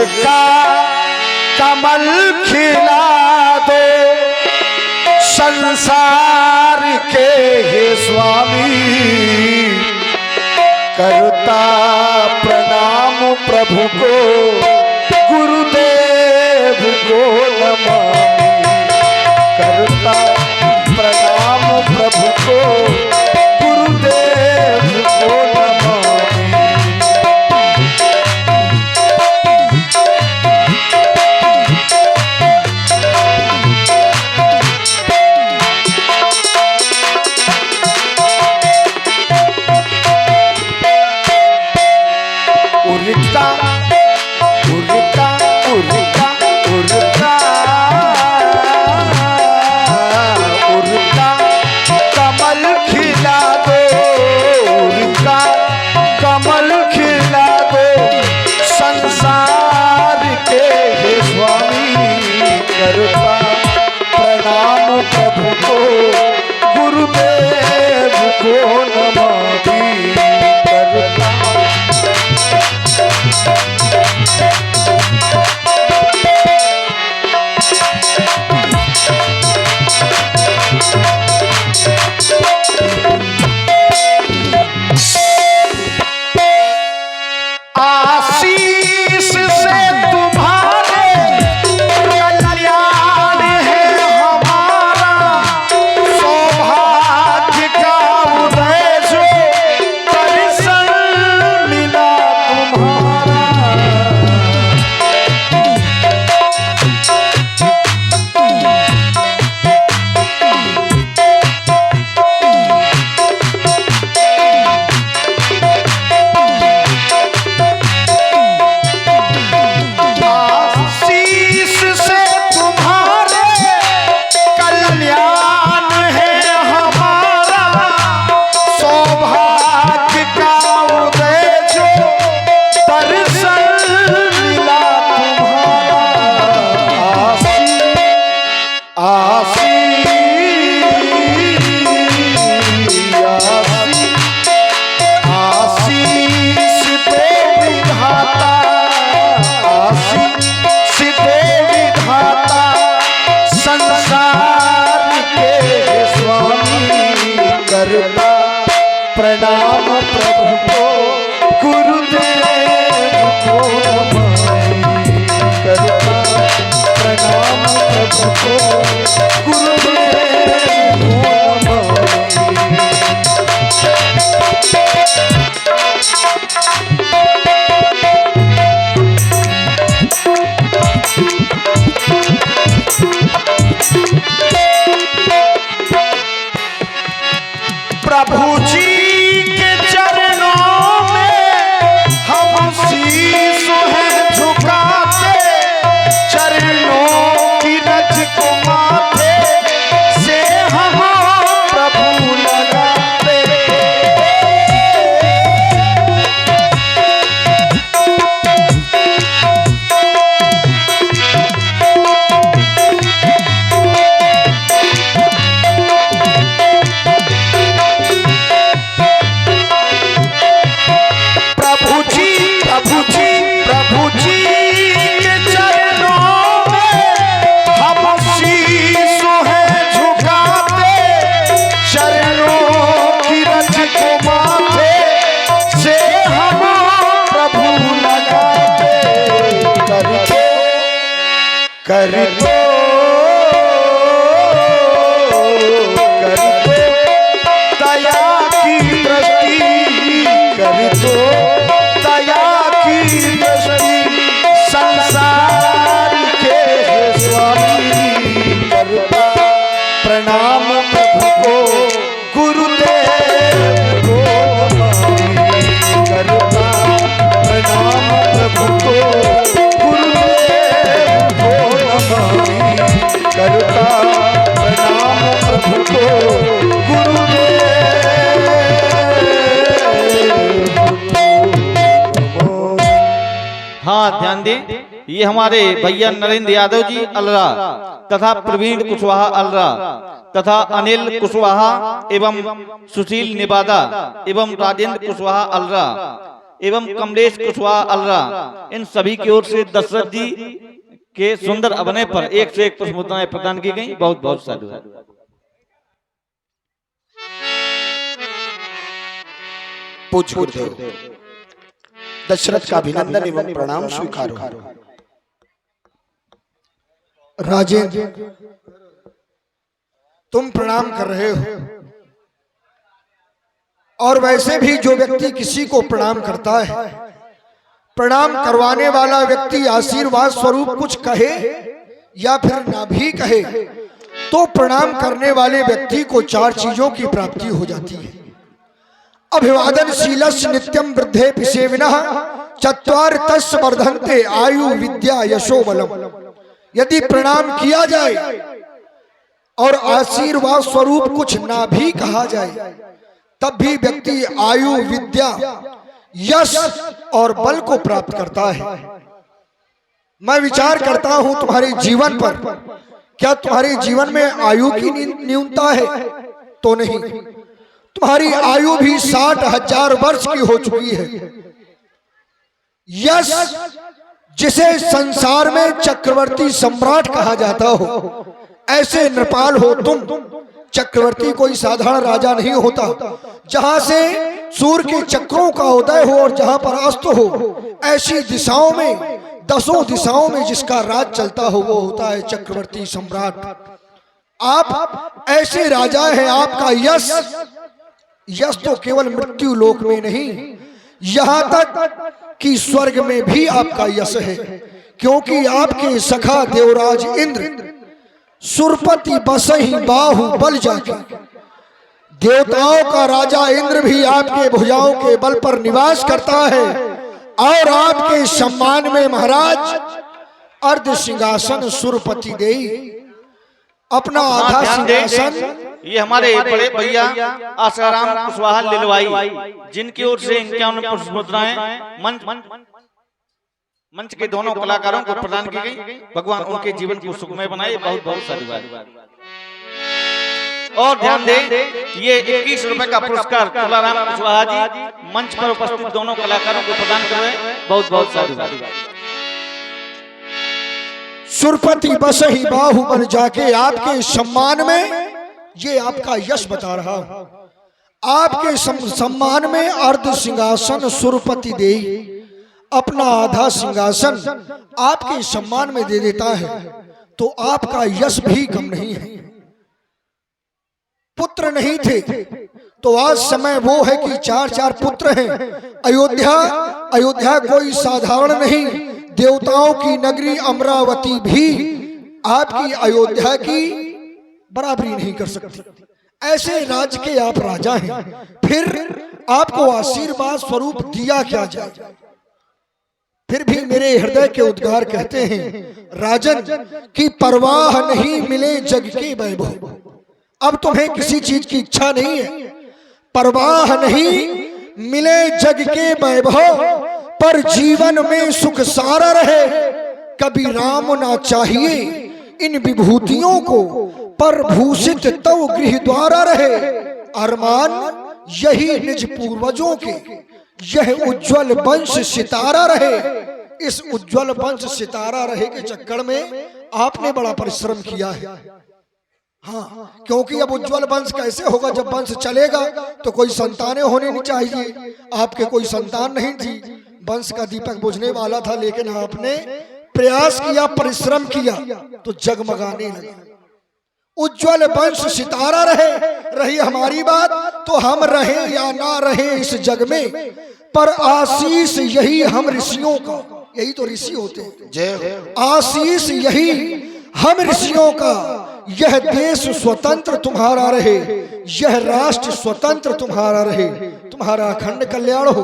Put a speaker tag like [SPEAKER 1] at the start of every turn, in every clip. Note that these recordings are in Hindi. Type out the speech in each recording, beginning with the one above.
[SPEAKER 1] का कमल खिला दो संसार के हे स्वामी, करता प्रणाम प्रभु को गुरुदेव को नमामि, करता प्रणाम प्रभु को गुरुदेव को नमामि। उड़ता उड़ता उड़ता उड़ता उड़ता कमल खिला दो, उड़ता कमल खिला दो संसार के हे स्वामी, करता प्रणाम प्रभु को गुरुदेव को नमामि, करता आशीष से तुम्हारे कल्याण है हमारा, सौभाग्य का उदय जो दर्शन मिला तुम्हारा। आशीष से तुम्हारे कल्याण है हमारा, सौभाग्य का उदय जो दर्शन मिला तुम्हारा। आशीष आशीष दे विधाता, आशीष दे विधाता संसार के हे स्वामी, करता प्रणाम प्रभु को गुरुदेव को नमामि, करता प्रणाम प्रभु को गुरुदेव को नमामि। प्रभु जी के चरणों में हम शीश हैं झुकाते, चरणों की रज को माथे से हम प्रभु लगाते। प्रभु जी के चरणों में हम शीश हैं झुकाते, चरणों की रज को माथे से हम प्रभु लगाते। कर दो दया की दृष्टि, कर दो दया की दृष्टि संसार के हे स्वामी, करता प्रणाम प्रभु को गुरुदेव को नमामि, करता प्रणाम प्रभु को गुरुदेव को नमामि, करता प्रणाम प्रभु को गुरुदेव।
[SPEAKER 2] हाँ, ध्यान दें, ये हमारे भैया नरेंद्र यादव जी अलरा तथा प्रवीण कुशवाहा अलरा तथा अनिल कुशवाहा एवं सुशील निबादा एवं राजेंद्र कुशवाहा अलरा एवं कमलेश कुशवाहा अलरा, इन सभी की ओर से दशरथ जी के सुंदर अभिनय पर एक से एक पुष्प मुद्राएं प्रदान की गई। बहुत बहुत साधुवाद।
[SPEAKER 1] पूज्य गुरुदेव, दशरथ का अभिनंदन एवं प्रणाम स्वीकारो।
[SPEAKER 3] राजेंद्र, तुम प्रणाम कर रहे हो, और वैसे भी जो व्यक्ति किसी को प्रणाम करता है, प्रणाम करवाने वाला व्यक्ति आशीर्वाद स्वरूप कुछ कहे या फिर ना भी कहे, तो प्रणाम करने वाले व्यक्ति को 4 चीजों की प्राप्ति हो जाती है। अभिवादन शीलस्य नित्यम वृद्धे पिसेविनः चत्वार तस्य वर्धन्ते आयु विद्या यशो बलम। यदि प्रणाम किया जाए और आशीर्वाद स्वरूप कुछ ना भी कहा जाए, तब भी व्यक्ति आयु विद्या यश और बल को प्राप्त करता है। मैं विचार करता हूं तुम्हारे जीवन पर, क्या तुम्हारे जीवन में आयु की न्यूनता है? तो नहीं, तुम्हारी आयु भी 60,000 वर्ष की हो चुकी है। यश, जिसे संसार में चक्रवर्ती सम्राट कहा जाता हो, ऐसे नृपाल हो तुम। चक्रवर्ती कोई साधारण राजा नहीं होता। जहां से सूर्य के चक्रों का उदय हो और जहां पर अस्त हो, ऐसी दिशाओं में, 10 दिशाओं में जिसका राज चलता हो, वो होता है चक्रवर्ती सम्राट। आप ऐसे राजा हैं। आपका यश तो केवल मृत्यु लोक में नहीं, यहां तक कि स्वर्ग में भी आपका यश है, क्योंकि आपके सखा देवराज इंद्र सुरपति बसहि बाहु बल जाके, देवताओं का राजा इंद्र भी आपके भुजाओं के बल पर निवास करता है। और आपके सम्मान में महाराज अर्ध सिंहासन सुरपति दे, अपना आधा सिंहासन।
[SPEAKER 2] ये हमारे बड़े भैया आसाराम कुशवाहा लिलवाई, जिनकी ओर से 51 पुष्प मुद्राएं मंच के दोनों कलाकारों को प्रदान की गई। भगवान उनके जीवन को सुखमय बनाए। बहुत बहुत साधुवाद। और ध्यान दें, ये 21 रुपए का पुरस्कार तुलाराम कुशवाहा जी मंच पर उपस्थित दोनों कलाकारों को प्रदान कर रहे हैं। बहुत बहुत साधुवाद।
[SPEAKER 3] सुरपति बसहि बाहु बल जाके, आपके सम्मान में, ये आपका यश बता रहा हूं, आपके सम्मान में अर्ध सिंहासन सुरपति दे, अपना आधा सिंहासन आपके सम्मान में दे देता है, तो आपका यश भी कम नहीं है। पुत्र नहीं थे तो आज समय वो है कि 4 पुत्र हैं। अयोध्या कोई साधारण नहीं, देवताओं की नगरी अमरावती भी आपकी अयोध्या की बराबरी नहीं कर सकती। ऐसे राज्य के आप राजा हैं, फिर आपको आशीर्वाद स्वरूप दिया क्या जाए? फिर भी मेरे हृदय के उद्गार कहते हैं, राजन की परवाह नहीं मिले जग के वैभव। अब तुम्हें किसी चीज की इच्छा नहीं है, परवाह नहीं मिले जग के वैभव, पर जीवन में सुख सारा रहे। कभी राम ना चाहिए इन विभूतियों को, पर भूषित तव गृह द्वारा रहे। अरमान यही निज पूर्वजों के, यह उज्जवल वंश सितारा रहे। इस उज्जवल वंश सितारा रहे के चक्कर में आपने बड़ा परिश्रम किया है। हाँ, क्योंकि अब उज्जवल वंश कैसे होगा? जब वंश चलेगा तो कोई संतानें होने नहीं चाहिए। आपके कोई संतान नहीं थी, वंश का दीपक बुझने वाला था, लेकिन आपने प्रयास किया, परिश्रम किया, तो जगमगाने लगा। उज्जवल वंश सितारा रही हमारी बात, तो हम रहे या ना रहे इस जग में, पर आशीष यही हम ऋषियों का, यही तो ऋषि होते हैं, आशीष यही हम ऋषियों का। यह देश स्वतंत्र तुम्हारा रहे, यह राष्ट्र स्वतंत्र तुम्हारा रहे, तुम्हारा अखंड कल्याण हो।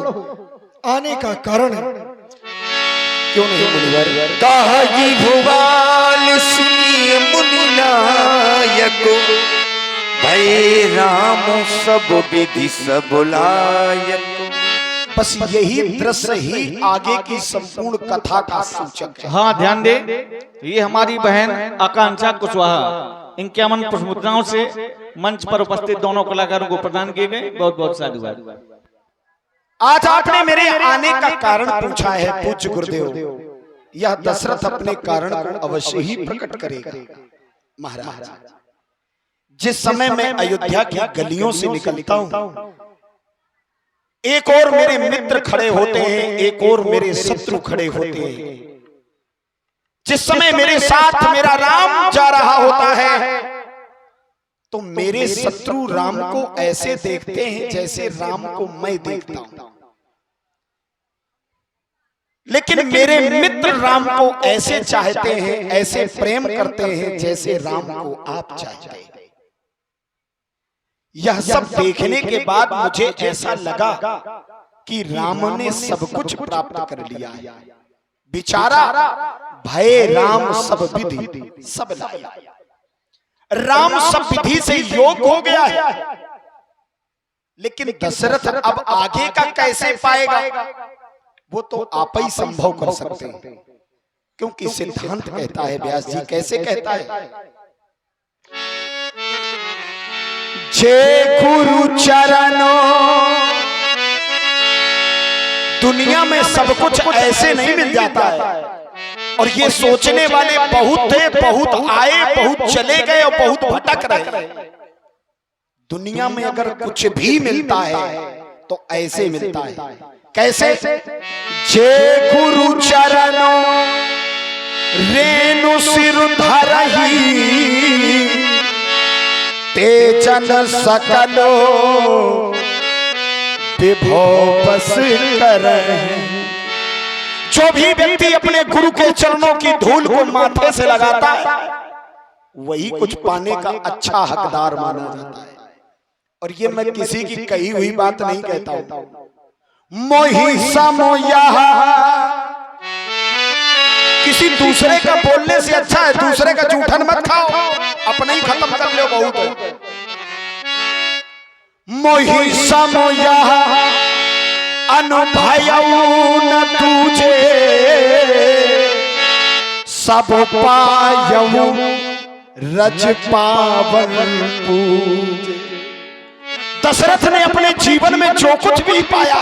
[SPEAKER 3] आने का कारण
[SPEAKER 1] क्यों नहीं मुनिवर?
[SPEAKER 4] काजी भुवाल सुनिए मुनिनायक, भय राम सब विधि सब लायक।
[SPEAKER 1] बस यही दृश्य ही आगे की संपूर्ण कथा का सूचक है।
[SPEAKER 2] हाँ, ध्यान दे, ये हमारी बहन आकांक्षा कुशवाहा 51 पुष्प मुद्राओं से मंच पर उपस्थित दोनों कलाकारों को प्रदान किए गए। बहुत बहुत साधुवाद।
[SPEAKER 1] आज आपने मेरे आने का कारण पूछा है पूज्य गुरुदेव, यह दशरथ अपने कारण को अवश्य ही प्रकट करेगा। महाराज, जिस समय मैं अयोध्या की गलियों से निकलता हूं, एक और मेरे मित्र खड़े होते हैं, एक और मेरे शत्रु खड़े होते हैं। जिस समय मेरे साथ मेरा राम जा रहा होता है, तो मेरे शत्रु राम को ऐसे देखते हैं जैसे राम को मैं देखता हूं, लेकिन मेरे मित्र राम को ऐसे चाहते हैं, ऐसे प्रेम करते हैं जैसे राम को आप चाहते हैं। यह सब देखने के बाद मुझे ऐसा लगा कि राम ने सब कुछ प्राप्त कर लिया है। बेचारा भय राम सब विधि सब लाया, राम सब विधि से योग्य हो गया है। लेकिन दशरथ अब आगे का कैसे पाएगा, वो तो आप ही संभव कर सकते हैं, क्योंकि सिद्धांत कहता है, व्यास जी कैसे कहता है, जे गुरु चरणों, दुनिया में सब कुछ ऐसे नहीं मिल जाता है। और ये सोचने वाले बहुत थे, बहुत आए, बहुत चले गए और बहुत भटक रहे। दुनिया में अगर कुछ भी मिलता है तो ऐसे मिलता है। कैसे? जे गुरु चरणों रेणु सिर धरही, तेजन सकलो विभव बस करहि। जो भी व्यक्ति अपने गुरु के चरणों की धूल को माथे से लगाता है, वही कुछ पाने का अच्छा हकदार माना जाता है। और ये मैं किसी की कही हुई बात नहीं कहता हूं। मोहि समोया, किसी दूसरे का बोलने से अच्छा है दूसरे का जूठन मत खाओ, अपना ही खत्म कर लो, बहुत है। मोहि समोया अनुभयऊ न तुझे, सब पायऊ रज पावन पूजे। दशरथ ने अपने जीवन में जो कुछ भी पाया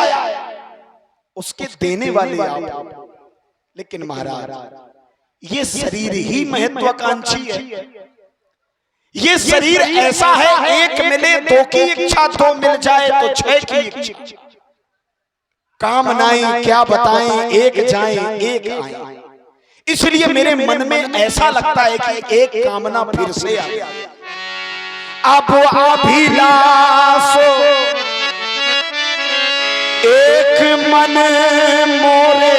[SPEAKER 1] उसके देने वाले आप। लेकिन महाराज, ये शरीर ही महत्वाकांक्षी है। ये शरीर ऐसा है, एक मिले दो की इच्छा, दो मिल जाए तो छह की इच्छा। कामनाएं क्या बताएं, एक जाएं एक आएं। इसलिए मेरे मन में ऐसा लगता है कि एक कामना फिर से आ गई। अब अभिलाषो एक मन मोरे,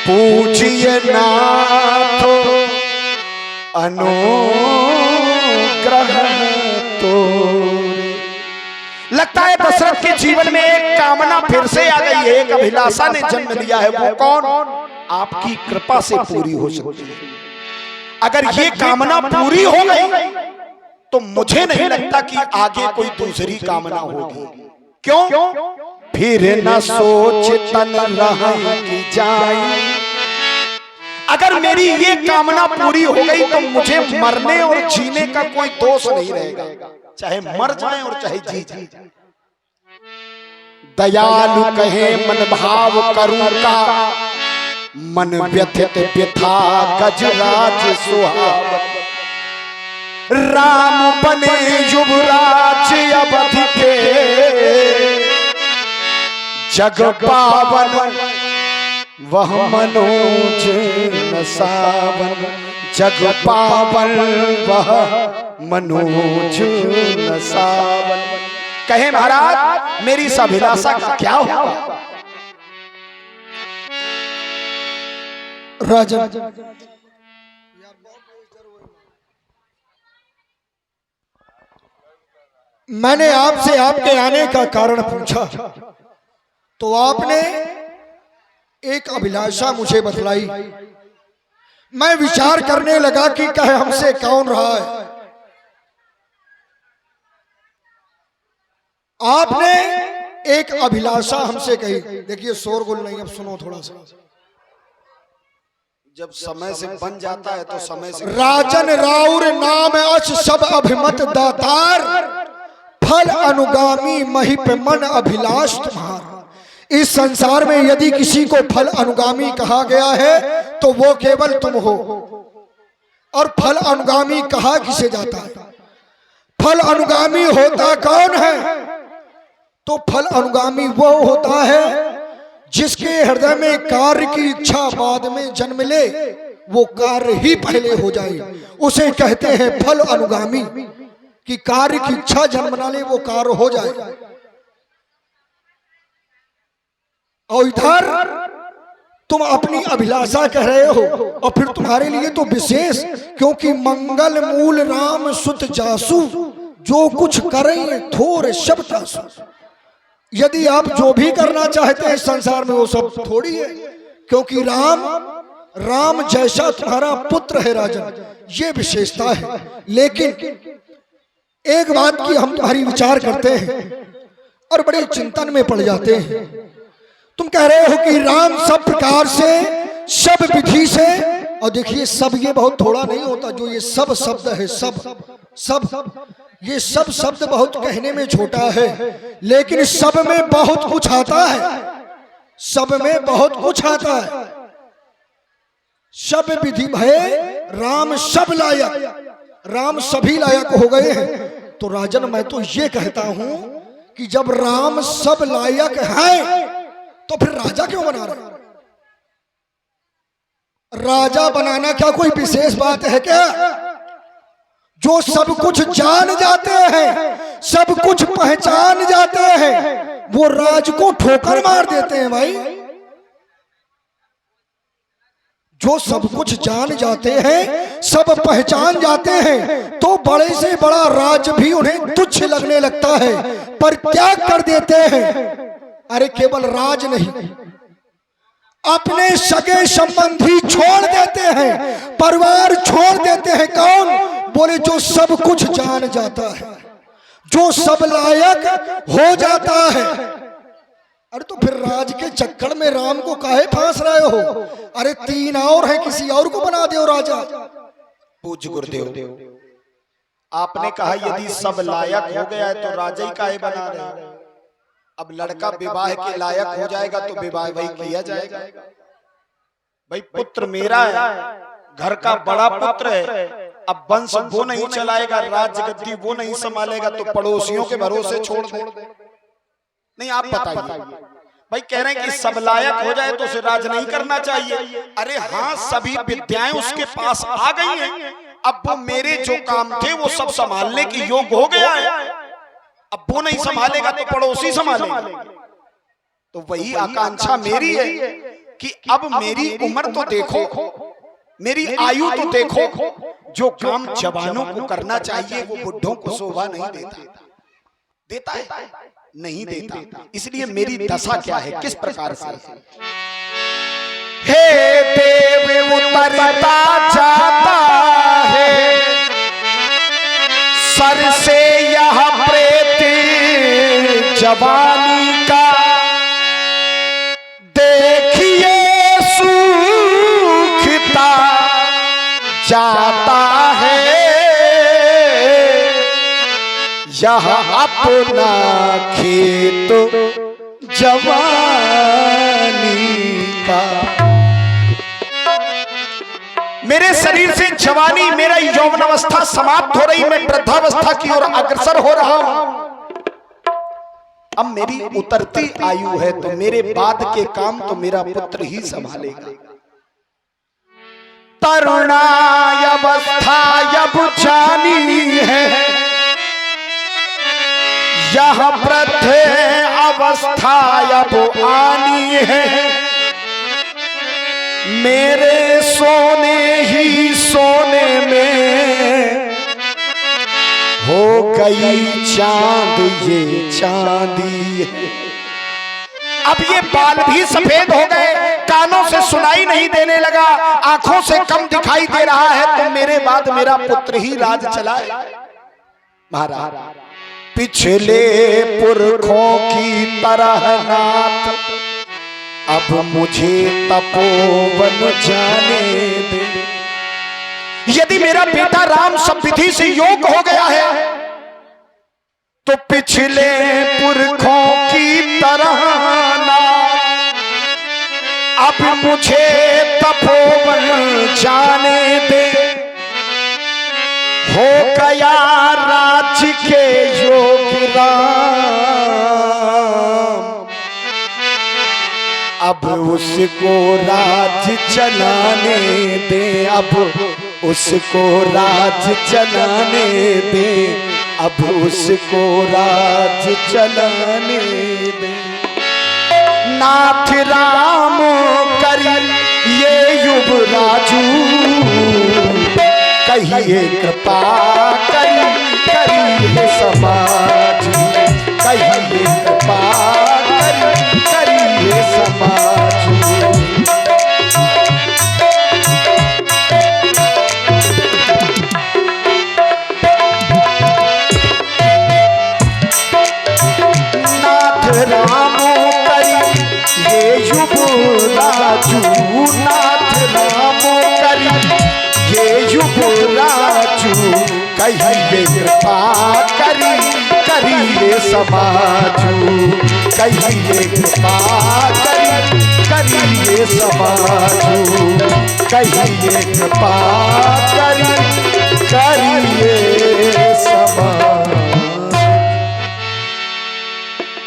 [SPEAKER 1] पूजिए नाथो अनुग्रह तोरे। लगता है दशरथ के जीवन में एक कामना फिर से आ गई है, एक अभिलाषा ने जन्म लिया है। वो कौन? आपकी कृपा से पूरी हो सकती है। अगर ये कामना पूरी हो गई तो मुझे नहीं लगता कि आगे कोई दूसरी कामना होगी। क्यों? फिर न सोच तन रही जाए। अगर मेरी ये कामना पूरी हो गई तो मुझे मरने और जीने का कोई दोष नहीं रहेगा, चाहे मर जाए और चाहे जी जाए। दयालु कहे मन भाव करूं का, मन व्यथित व्यथा गजराज सुहाव। राम बने युवराज अवधि के, जग पावन वह मनोज न सावन। जग पावन वह मनोज न सावन। कहे महाराज, मेरी इस अभिलाषा का क्या होगा?
[SPEAKER 3] राजन, मैंने आपसे आपके आने का कारण पूछा तो आपने एक अभिलाषा मुझे बतलाई। मैं विचार करने लगा कि कहे हमसे कौन रहा है। आपने एक अभिलाषा हमसे कही। देखिए शोरगुल नहीं, अब सुनो थोड़ा सा।
[SPEAKER 1] जब समय से बन जाता है तो समय से।
[SPEAKER 3] राजन राउर नाम अच सब अभिमत दातार, फल अनुगामी महिप मन अभिलाष तुम्हारा। इस संसार में यदि किसी को फल अनुगामी कहा गया है तो वो केवल तुम हो। और फल अनुगामी कहा किसे जाता है? फल अनुगामी होता कौन है? तो फल अनुगामी वो होता है जिसके हृदय में कार्य की इच्छा बाद में जन्म ले, वो कार्य ही पहले हो जाए, उसे कहते हैं फल अनुगामी। कि कार्य की इच्छा जन्म ना ले, वो कार्य हो जाए। और इधर तुम अपनी अभिलाषा कह रहे हो, और फिर तुम्हारे लिए तो विशेष, क्योंकि मंगल मूल राम सुत जासु, जो कुछ करें थोर सब तासु। यदि आप जो भी करना चाहते हैं संसार में वो सब थोड़ी है, क्योंकि राम जैसा तुम्हारा पुत्र है राजन, ये विशेषता है। लेकिन एक बात की हम तुम्हारी विचार करते हैं और बड़े चिंतन में पड़ जाते हैं। तुम कह रहे हो कि राम सब प्रकार से, सब विधि से, और देखिए सब ये बहुत थोड़ा नहीं होता, जो ये सब शब्द है, सब ये सब शब्द बहुत कहने में छोटा है, लेकिन सब में बहुत कुछ आता है। सब में बहुत कुछ आता है। सब विधि भय राम सब लायक, राम सभी लायक हो गए हैं। तो राजन मैं तो ये कहता हूं कि जब राम सब लायक है तो फिर राजा क्यों बना रहे? राजा बनाना क्या कोई विशेष बात है क्या? जो सब कुछ जान जाते हैं, सब कुछ पहचान जाते हैं, वो राज को ठोकर मार देते हैं भाई। जो सब कुछ जान जाते हैं, सब पहचान जाते हैं, तो बड़े से बड़ा राज भी उन्हें तुच्छ लगने लगता है, पर त्याग कर देते हैं। अरे केवल राज नहीं, अपने सगे संबंधी छोड़ देते हैं, परिवार छोड़ देते हैं। कौन? बोले जो सब कुछ जान जाता है, जो सब लायक हो जाता है। अरे तो फिर राज के चक्कर में राम को काहे फांस रहे हो? अरे 3 और है, किसी और को बना दो राजा।
[SPEAKER 1] पूज्य गुरुदेव, आपने कहा यदि सब लायक हो गया है तो राजा ही काहे बना रहे हैं? अब लड़का विवाह के लायक हो जाएगा तो विवाह वही किया जाएगा। भाई पुत्र मेरा है, घर का बड़ा पुत्र है, अब वंश वो नहीं चलाएगा, राज्य गद्दी वो नहीं संभालेगा, तो पड़ोसियों के भरोसे छोड़ दे। नहीं आप बताइए भाई, कह रहे हैं कि सब लायक हो जाए तो उसे राज नहीं करना चाहिए। अरे हाँ, सभी विद्याएं उसके पास आ गई हैं, अब वो मेरे जो काम थे वो सब संभालने के योग्य हो गया है। अब वो नहीं संभालेगा तो पड़ोसी संभालेगा। तो वही आकांक्षा मेरी है कि अब मेरी उम्र तो देखो, मेरी आयु तो देखो, जो काम जवानों को करना चाहिए वो बुढ़ों को शोभा नहीं देता है, नहीं देता। इसलिए मेरी दशा क्या है, किस प्रकार से? हे देव उतरता जाता है सर से यह प्रेत जवानी का, देखिए सूखता जाता है यह अपना खेत जवानी का। मेरे शरीर से जवानी, मेरा यौवन अवस्था समाप्त हो रही, मैं वृद्धावस्था की ओर अग्रसर हो रहा हूं। अब मेरी उतरती आयु है तो मेरे बाद के काम तो मेरा पुत्र ही संभालेगा। तरुणाय अवस्था अब जानी है, यह वृद्ध अवस्था अब आनी है, मेरे सोने ही सोने में हो गई चांद ये चांदी है। अब ये बाल भी सफेद हो गए, कानों से सुनाई नहीं देने लगा, आंखों से कम दिखाई दे रहा है, तो मेरे बाद मेरा पुत्र ही राज चलाए। महाराज पिछले पुरखों की तरह नाथ अब मुझे तपोवन जाने दे। यदि मेरा बेटा राम सब विधि से योग्य हो गया है तो पिछले पुरखों की तरह ना अब मुझे तपोवन जाने दे, हो गया राज्य के योग्य राम, अब उसको राज चलाने दे, अब उसको राज चलाने दे, अब उसको राज चलाने दे। नाथ राम करी ये युवराजू, कहिए कृपा करिए समाज, कहिए कृपा करिए समाज। नाथ राम करी ये युवराजू, नाथ राम करी ये युवराजू, कहिए कृपा करिए समाजू, कहिए कृपा करिए समाजू, कहिए कृपा करिए समाज।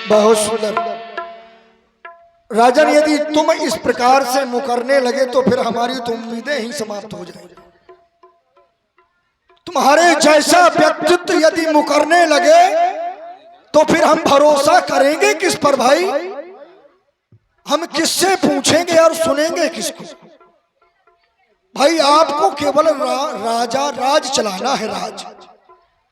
[SPEAKER 3] बहुत सुंदर। राजन, यदि तुम इस प्रकार से मुकरने लगे तो फिर हमारी तो उम्मीदें ही समाप्त हो जाएंगी। तुम्हारे जैसा व्यक्तित्व यदि मुकरने लगे तो फिर हम भरोसा करेंगे किस पर भाई? हम किससे पूछेंगे और सुनेंगे किसको? भाई आपको केवल राज चलाना है, राज,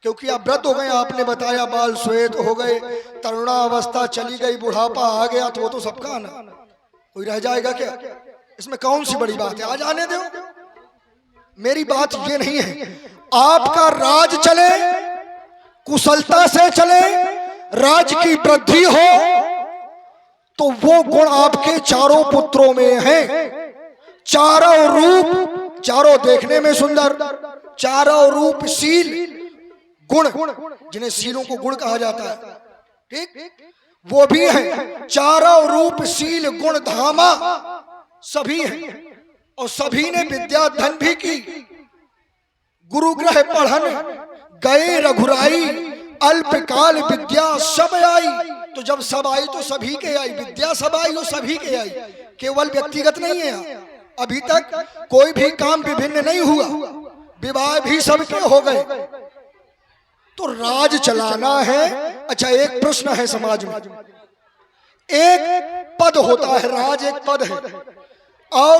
[SPEAKER 3] क्योंकि आप वृद्ध हो गए। आपने बताया बाल श्वेत हो गए, तरुणावस्था चली गई, बुढ़ापा आ गया, तो वो तो सबका ना, कोई रह जाएगा क्या? इसमें कौन सी बड़ी बात है? आ जाने दो। मेरी बात ये नहीं है, आपका राज चले, कुशलता से चले, राज की वृद्धि हो, तो वो गुण आपके चारों पुत्रों में है। चारों रूप, चारों देखने में सुंदर, चारों रूपशील गुण, जिन्हें शीलों को गुण कहा जाता है, ठीक, वो भी है। चारों रूपशील गुण धामा सभी हैं, और सभी ने विद्या धन भी की। गुरुग्रह पढ़न गए रघुराई, अल्पकाल विद्या सब आई। तो जब सब आई तो सभी के आई, विद्या सब आई और सभी के आई, केवल व्यक्तिगत नहीं है। अभी तक कोई भी काम विभिन्न नहीं हुआ, विवाह भी सबके हो गए। तो राज चलाना है। अच्छा, एक प्रश्न है समाज में, एक पद होता है, राज एक पद है, और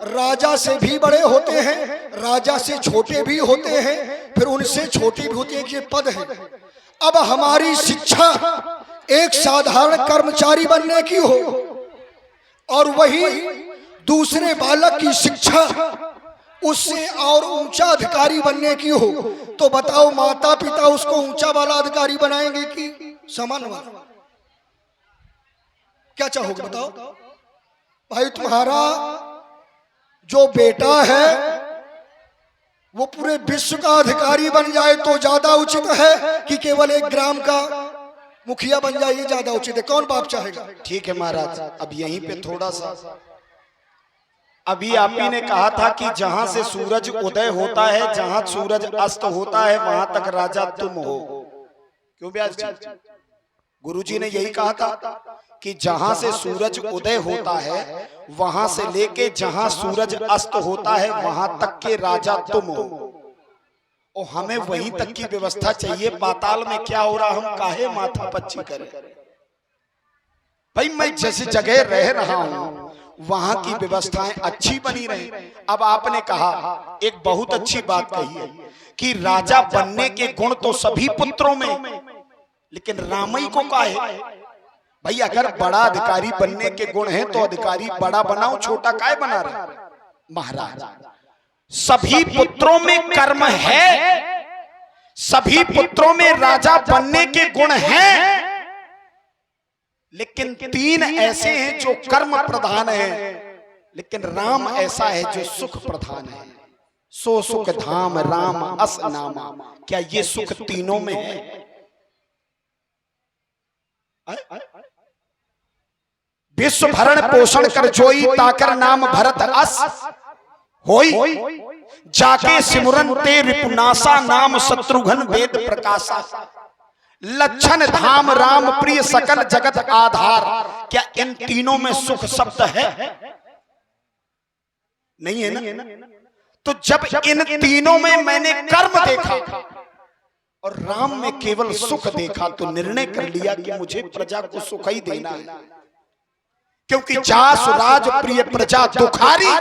[SPEAKER 3] राजा से भी बड़े होते हैं, राजा से छोटे भी होते हैं, फिर उनसे छोटे भी होते हैं, ये पद है। अब हमारी शिक्षा एक साधारण कर्मचारी बनने की हो, और वही दूसरे बालक की शिक्षा उससे और ऊंचा अधिकारी बनने की हो, तो बताओ माता पिता उसको ऊंचा वाला अधिकारी बनाएंगे कि सामान्य वाला? क्या चाहोगे बताओ भाई? तुम्हारा जो बेटा है वो पूरे विश्व का अधिकारी बन जाए तो ज्यादा उचित है कि केवल एक ग्राम का मुखिया बन जाए, ये ज्यादा उचित है? कौन बाप चाहेगा?
[SPEAKER 1] ठीक है महाराज, अब यहीं पे थोड़ा सा, अभी आप ही ने कहा था कि जहां से सूरज उदय होता है, जहां सूरज अस्त होता है, वहां तक राजा तुम हो। क्यों व्यास जी? गुरुजी ने यही कहा था कि जहां से सूरज उदय होता है, वहां से लेके जहां सूरज अस्त होता है, वहां तक के राजा तुम हो। और हमें वहीं तक की व्यवस्था चाहिए। पाताल में क्या हो रहा, हम काहे माथा पच्ची करें? भाई मैं जिस जगह रह रहा हूं वहां की व्यवस्थाएं अच्छी बनी रही। अब आपने कहा एक बहुत अच्छी बात कही है कि राजा बनने के गुण तो सभी पुत्रों में, लेकिन रामई को काहे? भाई अगर बड़ा अधिकारी बनने के गुण हैं तो अधिकारी बड़ा बनाओ, छोटा काहे बना रहे? महाराज, सभी पुत्रों में कर्म है, सभी पुत्रों में राजा बनने के गुण हैं, लेकिन तीन ऐसे हैं जो कर्म प्रधान है, लेकिन राम ऐसा है जो सुख प्रधान है। सो सुख धाम राम अस नामा। क्या ये सुख तीनों में है? विश्व भरण पोषण कर जोई ताकर नाम भरत अस होई, जाके सिमरन ते रिपुनासा नाम शत्रुघ्न वेद प्रकाशा। लक्षण धाम राम प्रिय सकल जगत आधार। क्या इन तीनों में सुख शब्द है? नहीं है ना? तो जब इन तीनों में मैंने कर्म देखा और राम में केवल सुख देखा तो निर्णय कर लिया कि मुझे प्रजा को सुख ही देना है, क्योंकि जासु राज प्रिय प्रजा दुखारी।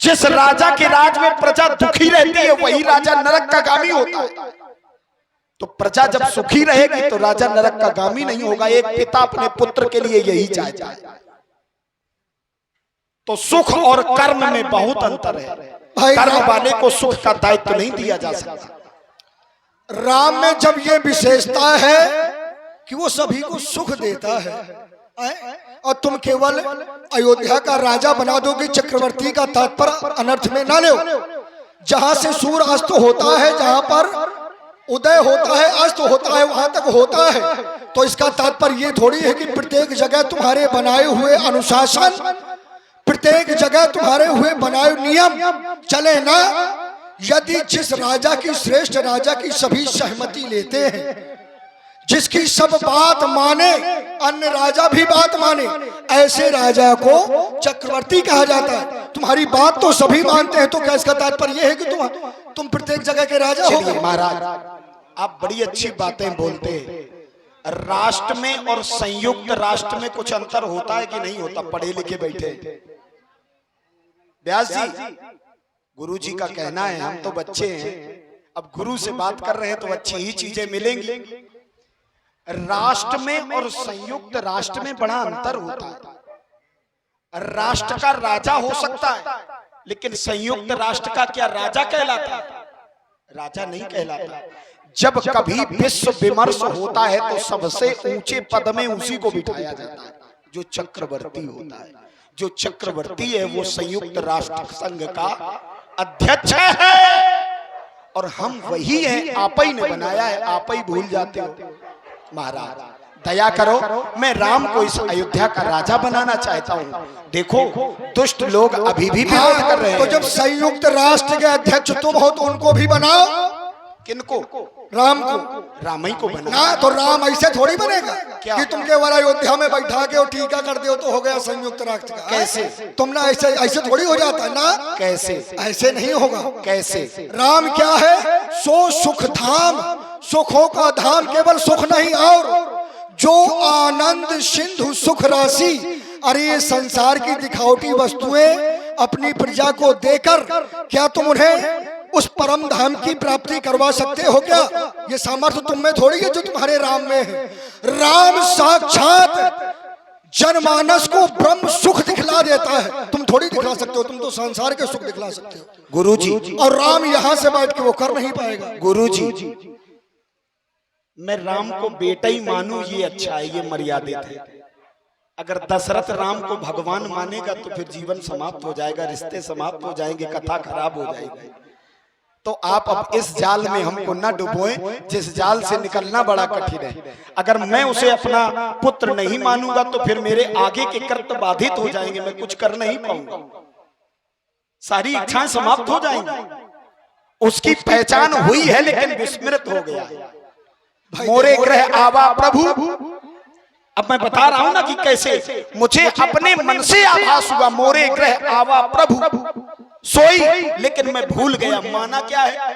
[SPEAKER 1] जिस राजा के राज में प्रजा दुखी रहती है वही राजा नरक का गामी होता है। तो प्रजा जब सुखी रहेगी तो राजा नरक का गामी नहीं होगा। एक पिता अपने पुत्र के लिए यही चाहता है। तो सुख और कर्म में बहुत अंतर है। कर्म वाले को सुख का दायित्व नहीं दिया जा सकता।
[SPEAKER 3] राम में जब ये विशेषता है कि वो सभी को सुख देता है, और तुम केवल अयोध्या का राजा बना दोगे, चक्रवर्ती का तात्पर्य अनर्थ में ना लो। जहां से सूर्य अस्त होता है, जहां पर उदय होता है, अस्त होता है, वहां तक होता है। तो इसका तात्पर्य ये थोड़ी है कि प्रत्येक जगह तुम्हारे बनाए हुए अनुशासन, प्रत्येक जगह तुम्हारे हुए बनाए नियम चले ना। यदि जिस राजा की, श्रेष्ठ राजा की सभी सहमति लेते हैं, जिसकी सब बात माने, अन्य राजा भी बात माने, ऐसे राजा को चक्रवर्ती कहा जाता है। तुम्हारी बात तो सभी मानते हैं, तो क्या इसका तात्पर्य यह है कि तुम प्रत्येक जगह के राजा हो?
[SPEAKER 1] महाराज, आप बड़ी अच्छी बातें बोलते हैं। राष्ट्र में और संयुक्त राष्ट्र में कुछ अंतर होता है कि नहीं होता? पढ़े लिखे बैठे व्यास जी, गुरु जी का कहना है, हम तो बच्चे हैं, अब गुरु से बात कर रहे हैं तो अच्छी ही चीजें मिलेंगी। राष्ट्र में और संयुक्त राष्ट्र में बड़ा अंतर होता है। राष्ट्र का राजा हो सकता है, लेकिन संयुक्त राष्ट्र का क्या राजा कहलाता है? राजा नहीं कहलाता। जब कभी विश्व विमर्श होता है तो सबसे ऊंचे पद में उसी को बिठाया जाता है जो चक्रवर्ती होता है। जो चक्रवर्ती है वो संयुक्त राष्ट्र संघ का अध्यक्ष है, और हम वही हैं। आप ही ने बनाया है, आप ही भूल जाते हो। महाराज दया करो, मैं राम को इस अयोध्या का राजा बनाना चाहता हूँ। देखो दुष्ट लोग अभी भी विरोध कर रहे हैं।
[SPEAKER 3] तो जब संयुक्त राष्ट्र के अध्यक्ष तुम हो तो उनको भी बनाओ।
[SPEAKER 1] किनको?
[SPEAKER 3] राम को।
[SPEAKER 1] राम ही को बना
[SPEAKER 3] ना, तो राम ऐसे थोड़ी बनेगा
[SPEAKER 1] क्या?
[SPEAKER 3] कि तुम केवल अयोध्या में बैठा के और टीका कर दो तो हो गया संयुक्त राष्ट्र का।
[SPEAKER 1] कैसे?
[SPEAKER 3] तुम ना, ऐसे ऐसे थोड़ी हो जाता है ना।
[SPEAKER 1] कैसे?
[SPEAKER 3] ऐसे नहीं होगा।
[SPEAKER 1] कैसे?
[SPEAKER 3] राम क्या है? सो सुख धाम, सुखों का धाम, केवल सुख नहीं और जो आनंद सिंधु सुख राशि। अरे ये संसार की दिखावटी वस्तुएं अपनी प्रजा को देकर क्या तुम उन्हें उस परम धाम की प्राप्ति करवा सकते हो क्या? ये सामर्थ्य तुम में थोड़ी है जो तुम्हारे राम में है। राम साक्षात जनमानस को ब्रह्म सुख दिखला देता है, तुम थोड़ी दिखला सकते हो। तुम तो संसार के सुख दिखला सकते हो
[SPEAKER 1] गुरुजी,
[SPEAKER 3] और राम यहाँ से बैठ के वो कर नहीं पाएगा।
[SPEAKER 1] गुरुजी, मैं राम को बेटा ही मानूं ये अच्छा है, ये मर्यादित है। अगर दशरथ राम को भगवान मानेगा तो फिर जीवन समाप्त हो जाएगा, रिश्ते समाप्त हो जाएंगे, कथा खराब हो जाएगी। तो आप अब इस जाल में हमको न डुबोएं, जिस जाल से निकलना बड़ा कठिन है। अगर मैं उसे अपना पुत्र नहीं मानूंगा तो फिर मेरे आगे के कर्तव्य बाधित हो जाएंगे, मैं कुछ कर नहीं पाऊंगा, सारी इच्छाएं समाप्त हो जाएंगी। उसकी पहचान हुई है लेकिन विस्मृत हो गया है। मोरे ग्रह आवा प्रभु। अब मैं बता रहा हूं ना कि कैसे मुझे अपने मन से आभास हुआ। मोरे ग्रह आवा प्रभु सोई, लेकिन मैं भूल गया। माना क्या है?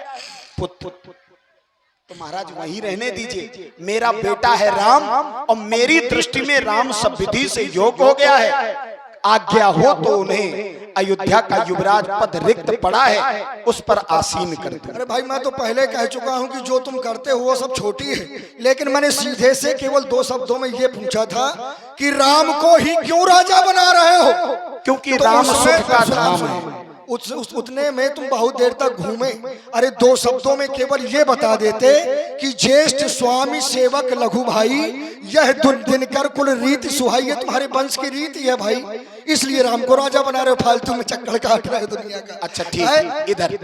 [SPEAKER 1] पुत्र। तो महाराज वहीं रहने दीजिए। मेरा बेटा है राम और मेरी दृष्टि में राम सब विधि से योग्य हो गया है। आज्ञा हो तो उन्हें अयोध्या का युवराज पद रिक्त पड़ा है, उस पर आसीन कर दो।
[SPEAKER 3] अरे भाई, मैं तो पहले कह चुका हूं कि जो तुम करते हो वो सब छोटी है, लेकिन मैंने सीधे से केवल 2 शब्दों में ये पूछा था कि राम को ही क्यों राजा बना रहे हो?
[SPEAKER 1] क्योंकि राम सुख का धाम है।
[SPEAKER 3] उतने में तुम बहुत देर तक घूमे। अरे 2 शब्दों में केवल ये बता देते कि ज्येष्ठ स्वामी सेवक लघु भाई, यह दिनकर कुल रीति सुहाई। ये तुम्हारे वंश की रीति है भाई, इसलिए राम को राजा बना रहे हो। फालतू में चक्कर काट रहे हो दुनिया का।
[SPEAKER 1] अच्छा ठीक है, इधर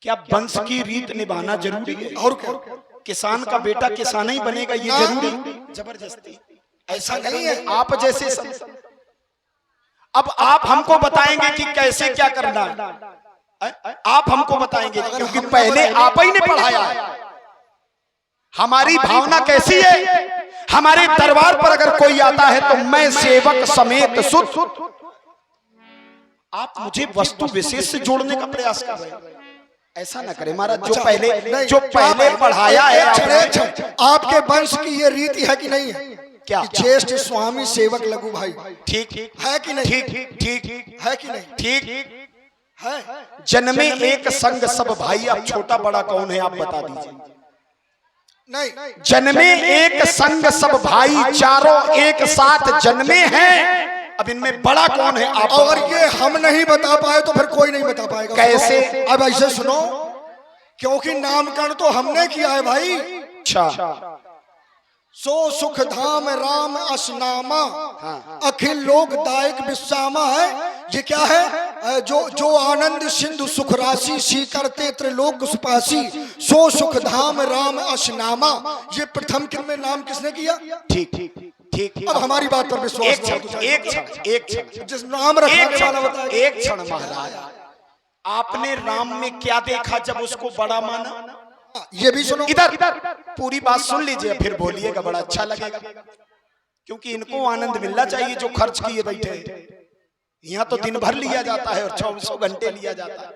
[SPEAKER 1] क्या वंश की रीत निभाना जरूरी है?
[SPEAKER 3] और
[SPEAKER 1] किसान का बेटा किसान ही बनेगा ये जरूरी? जबरदस्ती ऐसा नहीं है। आप जैसे अब आप हमको बताएंगे कि कैसे क्या करना है, आप हमको बताएंगे, क्योंकि पहले आप ही ने पढ़ाया है। हमारी भावना कैसी है, हमारे दरबार पर अगर कोई आता है तो मैं सेवक समेत सुत, आप मुझे वस्तु विशेष से जोड़ने का प्रयास कर रहे हैं। ऐसा ना करें महाराज, जो पहले पढ़ाया है
[SPEAKER 3] आपके वंश की ये रीति है कि नहीं है?
[SPEAKER 1] क्या
[SPEAKER 3] ज्येष्ठ स्वामी सेवक लघु भाई,
[SPEAKER 1] ठीक
[SPEAKER 3] है कि नहीं?
[SPEAKER 1] ठीक
[SPEAKER 3] है कि नहीं?
[SPEAKER 1] ठीक
[SPEAKER 3] है।
[SPEAKER 1] जन्मे एक संग सब भाई, अब छोटा बड़ा कौन है आप बता दीजिए।
[SPEAKER 3] नहीं,
[SPEAKER 1] जन्मे एक संग सब भाई, चारों एक साथ जन्मे हैं, अब इनमें बड़ा कौन है आप?
[SPEAKER 3] और ये हम नहीं बता पाए तो फिर कोई नहीं बता पाएगा।
[SPEAKER 1] कैसे?
[SPEAKER 3] अब ऐसे सुनो, क्योंकि नामकरण तो हमने किया है भाई।
[SPEAKER 1] अच्छा,
[SPEAKER 3] सो सुख धाम राम असनामा, अखिल लोक दायक विश्रामा है। ये क्या है? जो आनंद सिंधु सुख राशि, सी करते त्रिलोक सुपासी, सो सुख धाम राम असनामा। ये प्रथम क्रम में नाम किसने किया?
[SPEAKER 1] ठीक।
[SPEAKER 3] अब हमारी बात पर विश्वास
[SPEAKER 1] एक क्षण
[SPEAKER 3] जिस नाम रखने वाला बताया।
[SPEAKER 1] एक क्षण महाराज, आपने राम में क्या देखा जब उसको बड़ा माना?
[SPEAKER 3] ये भी सुनो,
[SPEAKER 1] इधर पूरी बात सुन लीजिए, फिर बोलिएगा, बड़ा अच्छा लगेगा, क्योंकि इनको आनंद मिलना चाहिए जो खर्च किए बैठे हैं। यहाँ तो दिन भर लिया जाता है और 24 घंटे लिया जाता है।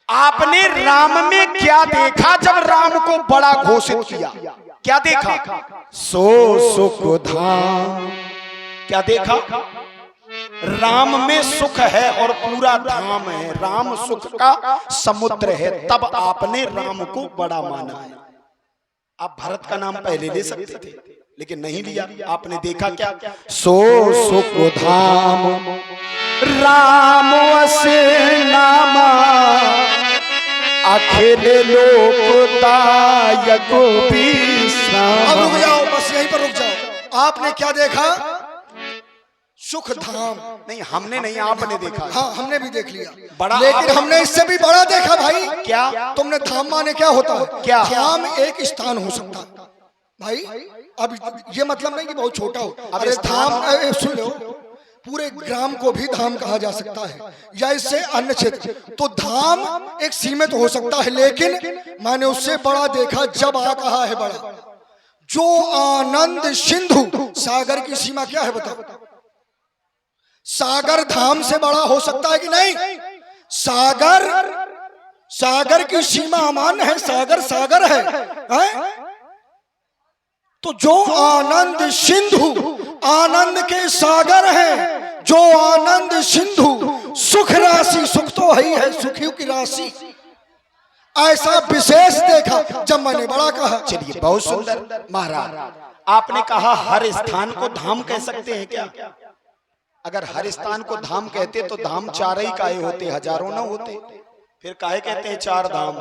[SPEAKER 1] आपने राम में क्या देखा जब राम को बड़ा घोषित किया? क्या देखा? सो सुख धाम। क्या देखा? राम में सुख है और पूरा धाम है, राम सुख का समुद्र है, तब आपने राम को बड़ा माना है। आप भरत का नाम पहले ले सकते थे, लेकिन नहीं लिया। आपने देखा क्या? सो सुख धाम राम वसे नामा, अखिल लोक दायक विश्राम।
[SPEAKER 3] अब रुक जाओ, बस यहीं पर रुक जाओ। आपने क्या देखा? सुख धाम।
[SPEAKER 1] नहीं, हमने नहीं, आपने देखा।
[SPEAKER 3] हाँ, हमने भी देख लिया
[SPEAKER 1] बड़ा,
[SPEAKER 3] लेकिन हमने इससे भी बड़ा देखा भाई।
[SPEAKER 1] क्या?
[SPEAKER 3] तुमने धाम माने क्या होता है?
[SPEAKER 1] क्या?
[SPEAKER 3] धाम एक स्थान हो सकता है भाई। अब ये मतलब नहीं कि बहुत छोटा हो। अरे धाम, सुन लो, पूरे ग्राम को भी धाम कहा जा सकता है, या इससे अन्य क्षेत्र। तो धाम एक सीमित हो सकता है, लेकिन मैंने उससे बड़ा देखा जब आ कहा है बड़ा। जो आनंद सिंधु, सागर की सीमा क्या है बताओ? सागर धाम से बड़ा हो सकता है कि नहीं? सागर की सीमा अमान्य है, सागर है? तो जो आनंद सिंधु, आनंद के सागर है, जो आनंद सिंधु, सुख राशि, सुख तो है सुखियों की राशि, ऐसा विशेष देखा जब मैंने बड़ा कहा।
[SPEAKER 1] चलिए, बहुत सुंदर महाराज। आपने कहा हर स्थान को धाम कह सकते हैं क्या? अगर हर स्थान को धाम कहते तो धाम चार ही काहे होते, हजारों ना होते। फिर काहे कहते हैं चार धाम?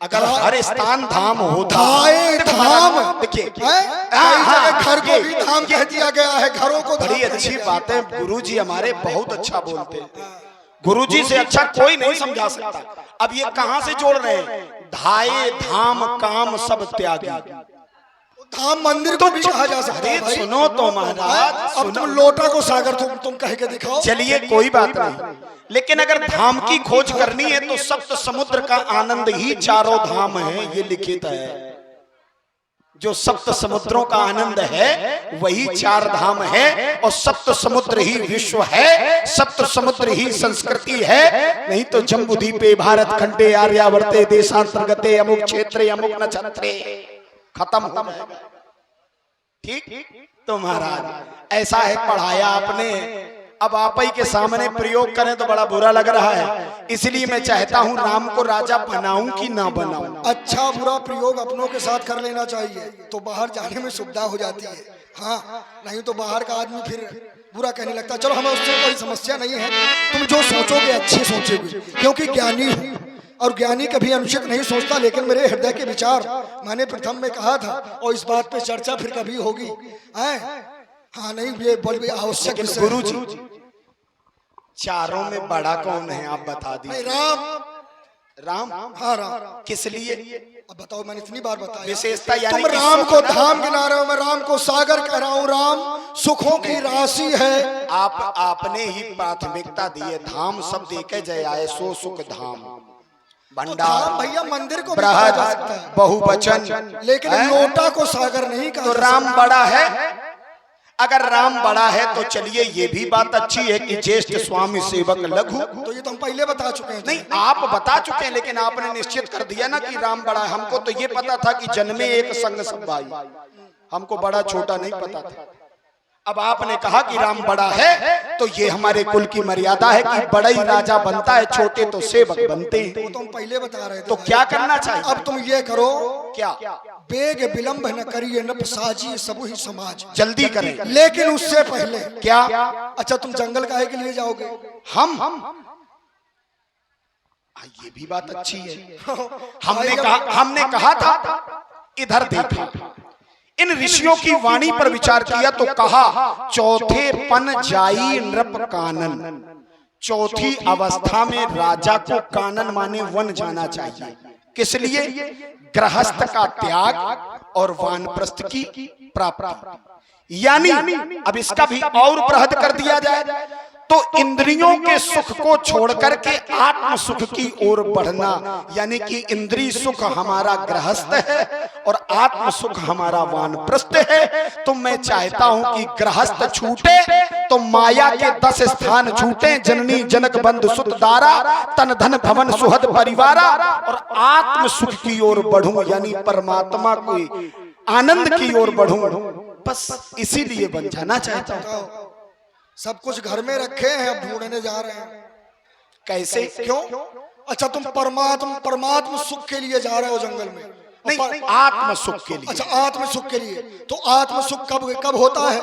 [SPEAKER 1] अगर हर स्थान धाम होता,
[SPEAKER 3] धाम
[SPEAKER 1] देखिए,
[SPEAKER 3] घर को भी धाम कह दिया गया है, घरों को।
[SPEAKER 1] बड़ी अच्छी बात है, गुरुजी हमारे बहुत अच्छा बोलते हैं। गुरुजी से अच्छा कोई नहीं समझा सकता। अब ये कहां से जोड़ रहे हैं? धाये धाम काम सब त्यागी।
[SPEAKER 3] धाम मंदिर को भी कहा जा सकता है भाई।
[SPEAKER 1] सुनो तो महाराज,
[SPEAKER 3] अब तुम लोटा को सागर तुम कह के दिखाओ।
[SPEAKER 1] चलिए, कोई बात नहीं, लेकिन अगर धाम की खोज करनी है तो सप्त समुद्र का आनंद ही चारों धाम है, ये लिखित है। जो सप्त समुद्रों का आनंद है वही चार धाम है, और सप्त समुद्र ही विश्व है, सप्त समुद्र ही संस्कृति है। नहीं तो जम्बूद्वीपे भारत खंडे आर्यावर्ते देशांतर्गते अमुक क्षेत्रे अमुक नक्षत्रे, खत्म हो जाएगा। ठीक? तो महाराज ऐसा है, पढ़ाया आपने, अब आप ही के सामने प्रयोग करें तो बड़ा बुरा लग रहा है। इसलिए मैं चाहता हूं राम को राजा बनाऊं कि ना बनाऊं।
[SPEAKER 3] अच्छा बुरा प्रयोग अपनों के साथ कर लेना चाहिए, तो बाहर जाने में सुविधा हो जाती है। हाँ, नहीं तो बाहर का आदमी फिर बुरा कहने लगता है। चलो, हमें उससे कोई समस्या नहीं है, तुम जो सोचोगे अच्छे सोचोगे, क्योंकि ज्ञानी हो, और ज्ञानी कभी अनुचित नहीं सोचता। लेकिन मेरे हृदय के विचार मैंने प्रथम में कहा था, और इस बात पे चर्चा फिर कभी होगी। हाँ, नहीं, ये बोल आवश्यक।
[SPEAKER 1] गुरु जी, चारों में बड़ा कौन है आप बता दीजिए।
[SPEAKER 3] राम,
[SPEAKER 1] राम?
[SPEAKER 3] हाँ राम।
[SPEAKER 1] किस लिए?
[SPEAKER 3] अब बताओ, मैंने इतनी बार बताया।
[SPEAKER 1] विशेषता यानी
[SPEAKER 3] तुम
[SPEAKER 1] कि
[SPEAKER 3] राम
[SPEAKER 1] सुख
[SPEAKER 3] को
[SPEAKER 1] ना?
[SPEAKER 3] धाम गिना रहे हो, मैं राम को सागर कह रहा हूँ। राम सुखों की राशि है।
[SPEAKER 1] आपने ही प्राथमिकता दी है। धाम सब देके जय आए, सो सुख धाम।
[SPEAKER 3] तो
[SPEAKER 1] भंडार,
[SPEAKER 3] धाम भैया मंदिर को भी कहा जा सकता
[SPEAKER 1] बृहद,
[SPEAKER 3] है,
[SPEAKER 1] बहुवचन,
[SPEAKER 3] लेकिन
[SPEAKER 1] हैं?
[SPEAKER 3] लोटा को सागर नहीं कहा
[SPEAKER 1] तो
[SPEAKER 3] जा
[SPEAKER 1] राम
[SPEAKER 3] सकता।
[SPEAKER 1] बड़ा है। अगर राम बड़ा है तो चलिए ये भी बात अच्छी है कि ज्येष्ठ स्वामी सेवक लघु।
[SPEAKER 3] तो ये तो हम पहले बता चुके हैं।
[SPEAKER 1] नहीं, आप बता चुके हैं, लेकिन आपने निश्चित कर दिया ना कि राम बड़ा है। हमको तो ये पता था कि जन्मे एक संग सब भाई, हमको बड़ा छोटा नहीं पता था। अब आपने कहा कि राम बड़ा है, तो ये हमारे कुल की मर्यादा है कि बड़ा ही राजा बनता है, छोटे तो सेवक बनते हैं।
[SPEAKER 3] वो तो हम पहले बता रहे थे।
[SPEAKER 1] तो क्या करना चाहिए?
[SPEAKER 3] अब तुम ये करो,
[SPEAKER 1] क्या?
[SPEAKER 3] बेग विलंब न करिए नृप साजी सबु ही समाज।
[SPEAKER 1] जल्दी करें।
[SPEAKER 3] लेकिन उससे पहले
[SPEAKER 1] क्या?
[SPEAKER 3] अच्छा, तुम जंगल काहे के लिए जाओगे?
[SPEAKER 1] हम ये भी बात अच्छी है। हमने कहा था, इधर देखा, इन ऋषियों की वाणी पर विचार किया तो कहा, चौथे पन जाई नृप कानन। चौथी अवस्था में राजा को कानन माने वन जाना चाहिए। किस लिए? गृहस्थ का त्याग और वानप्रस्थ की प्राप्ति। यानी अब इसका भी और बृहद कर दिया जाए तो इंद्रियों के सुख को छोड़कर के आत्म सुख की ओर बढ़ना। यानी कि इंद्रिय सुख हमारा गृहस्थ है और आत्म सुख हमारा वानप्रस्थ है। तो मैं चाहता हूं कि गृहस्थ छूटे तो माया के 10 स्थान छूटे, जननी जनक बंधु सुत दारा, तन धन भवन सुहद परिवारा, और आत्म सुख की ओर बढ़ूं, यानी परमात्मा को आनंद की ओर बढ़ूं। बस इसीलिए बन जाना चाहता हूं।
[SPEAKER 3] सब कुछ घर में रखे हैं, अब ढूंढने जा रहे हैं।
[SPEAKER 1] कैसे?
[SPEAKER 3] क्यों? अच्छा, तुम परमात्म सुख के लिए जा रहे हो जंगल में?
[SPEAKER 1] नहीं, आत्म सुख के लिए।
[SPEAKER 3] अच्छा, आत्म सुख के लिए। तो आत्म सुख कब होता है?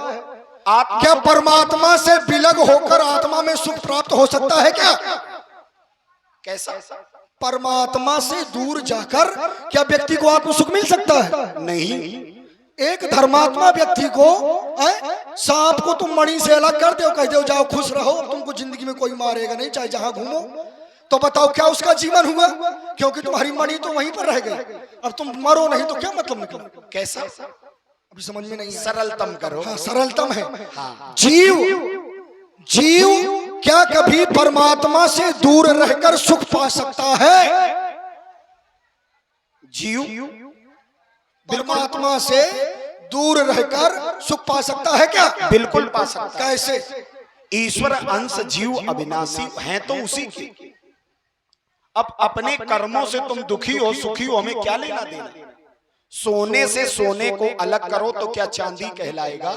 [SPEAKER 1] आत्म
[SPEAKER 3] क्या परमात्मा से विलग होकर आत्मा में सुख प्राप्त हो सकता है क्या?
[SPEAKER 1] कैसा?
[SPEAKER 3] परमात्मा से दूर जाकर क्या व्यक्ति को आत्म सुख मिल सकता है?
[SPEAKER 1] नहीं।
[SPEAKER 3] एक धर्मात्मा व्यक्ति को, सांप को तुम मणि से अलग कर दो, कह दो जाओ खुश रहो, तुमको जिंदगी में कोई मारेगा नहीं, चाहे जहां घूमो, तो बताओ क्या उसका जीवन हुआ? क्योंकि तुम्हारी मणि तो वहीं पर रह गई। अब तुम मरो नहीं तो क्या मतलब निकला?
[SPEAKER 1] कैसा?
[SPEAKER 3] अभी समझ में नहीं आया।
[SPEAKER 1] सरलतम करो।
[SPEAKER 3] हाँ, सरलतम है।
[SPEAKER 1] हाँ।
[SPEAKER 3] जीव क्या कभी परमात्मा से दूर रहकर सुख पा सकता है?
[SPEAKER 1] जीव
[SPEAKER 3] परमात्मा से दूर रहकर सुख पा सकता है क्या?
[SPEAKER 1] बिल्कुल पा सकता है।
[SPEAKER 3] कैसे?
[SPEAKER 1] ईश्वर अंश जीव अविनाशी हैं तो उसी के। अब अपने कर्मों से तुम दुखी हो सुखी हो, हमें क्या लेना देना? सोने से सोने को अलग करो तो क्या चांदी कहलाएगा?